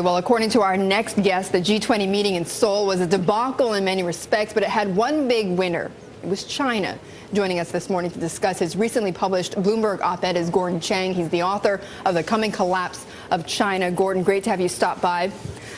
Well, according to our next guest, the G20 meeting in Seoul was a debacle in many respects, but it had one big winner. It was China. Joining us this morning to discuss his recently published Bloomberg op-ed is Gordon Chang. He's the author of The Coming Collapse of China. Gordon, great to have you stop by.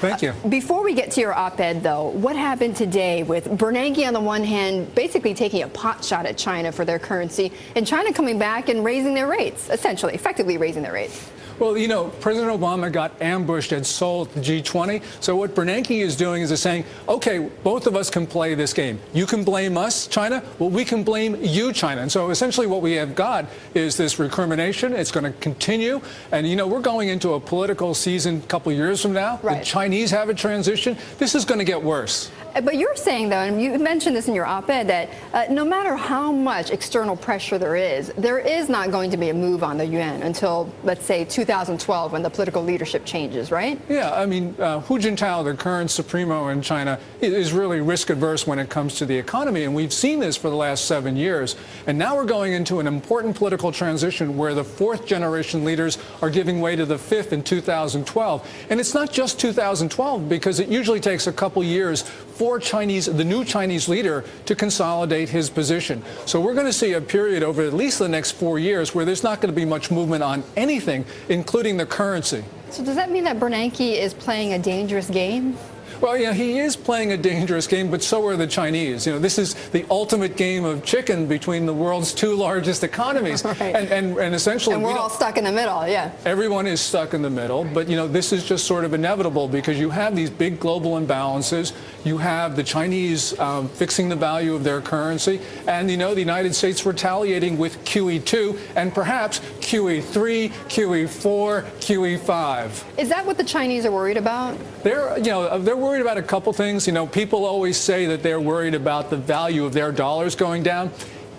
Thank you. Before we get to your op-ed, though, what happened today with Bernanke on the one hand basically taking a pot shot at China for their currency and China coming back and raising their rates, essentially, effectively raising their rates? Well, you know, President Obama got ambushed at Seoul at the G20. So what Bernanke is doing is saying, OK, both of us can play this game. You can blame us, China. Well, we can blame you, China. And so essentially what we have got is this recrimination. It's going to continue. And, you know, we're going into a political season a couple of years from now. Right. The Chinese have a transition. This is going to get worse. But you're saying, though, and you mentioned this in your op-ed, that no matter how much external pressure there is not going to be a move on the yuan until, let's say, 2012, when the political leadership changes, right? Yeah, I mean, Hu Jintao, the current Supremo in China, is really risk-averse when it comes to the economy. And we've seen this for the last 7 years. And now we're going into an important political transition where the fourth-generation leaders are giving way to the fifth in 2012. And it's not just 2012, because it usually takes a couple years for the new Chinese leader to consolidate his position. So we're going to see a period over at least the next 4 years where there's not going to be much movement on anything, including the currency. So does that mean that Bernanke is playing a dangerous game? Well, yeah, he is playing a dangerous game, but so are the Chinese. You know, this is the ultimate game of chicken between the world's two largest economies. Right. And essentially... And we're all stuck in the middle, yeah. Everyone is stuck in the middle, but, you know, this is just sort of inevitable because you have these big global imbalances. You have the Chinese fixing the value of their currency, and, you know, the United States retaliating with QE2 and perhaps QE3, QE4, QE5. Is that what the Chinese are worried about? They're worried about a couple things. You know, people always say that they're worried about the value of their dollars going down.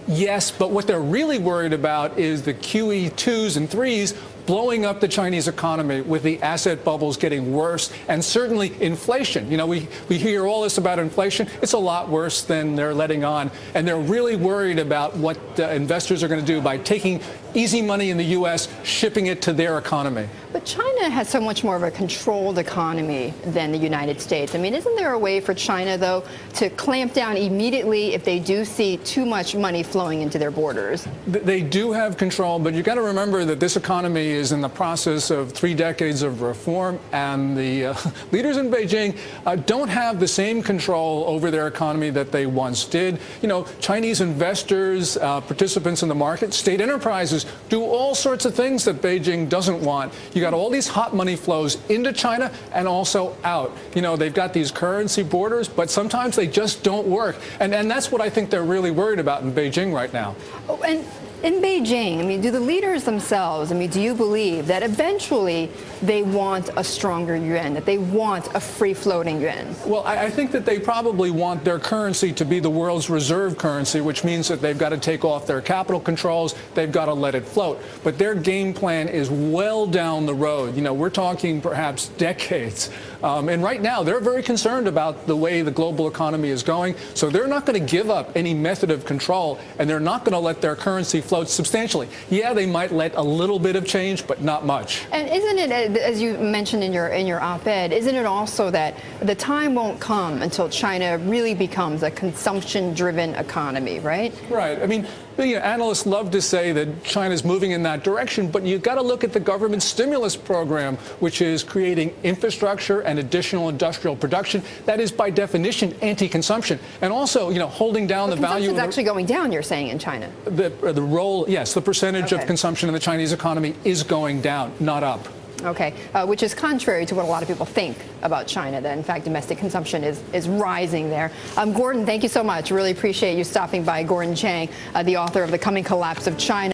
Yes, but what they're really worried about is the QE2s and 3s blowing up the Chinese economy with the asset bubbles getting worse, and certainly inflation. You know, we hear all this about inflation. It's a lot worse than they're letting on, and they're really worried about what investors are going to do by taking easy money in the U.S., shipping it to their economy. But China has so much more of a controlled economy than the United States. I mean, isn't there a way for China, though, to clamp down immediately if they do see too much money flowing into their borders? They do have control, but you've got to remember that this economy is in the process of 3 decades of reform, and the leaders in Beijing don't have the same control over their economy that they once did. You know, Chinese investors, participants in the market, state enterprises do all sorts of things that Beijing doesn't want. You got all these hot money flows into China and also out. You know, they've got these currency borders, but sometimes they just don't work. And that's what I think they're really worried about in Beijing right now. Oh, and in Beijing, I mean, do the leaders themselves, I mean, do you believe that eventually they want a stronger yuan, that they want a free-floating yuan? Well, I think that they probably want their currency to be the world's reserve currency, which means that they've got to take off their capital controls, they've got to let it float. But their game plan is well down the road. You know, we're talking perhaps decades. And right now, they're very concerned about the way the global economy is going. So they're not going to give up any method of control, and they're not going to let their currency float substantially. Yeah, they might let a little bit of change, but not much. And isn't it, as you mentioned in your op-ed, isn't it also that the time won't come until China really becomes a consumption-driven economy, right? Right. I mean, you know, analysts love to say that China's moving in that direction, but you've got to look at the government stimulus program, which is creating infrastructure and additional industrial production. That is, by definition, anti-consumption. And also, you know, holding down the value of... Consumption's actually going down, you're saying, in China? The role, yes, the percentage of consumption in the Chinese economy is going down, not up. Okay, which is contrary to what a lot of people think about China, that in fact domestic consumption is rising there. Gordon, thank you so much. Really appreciate you stopping by. Gordon Chang, the author of The Coming Collapse of China.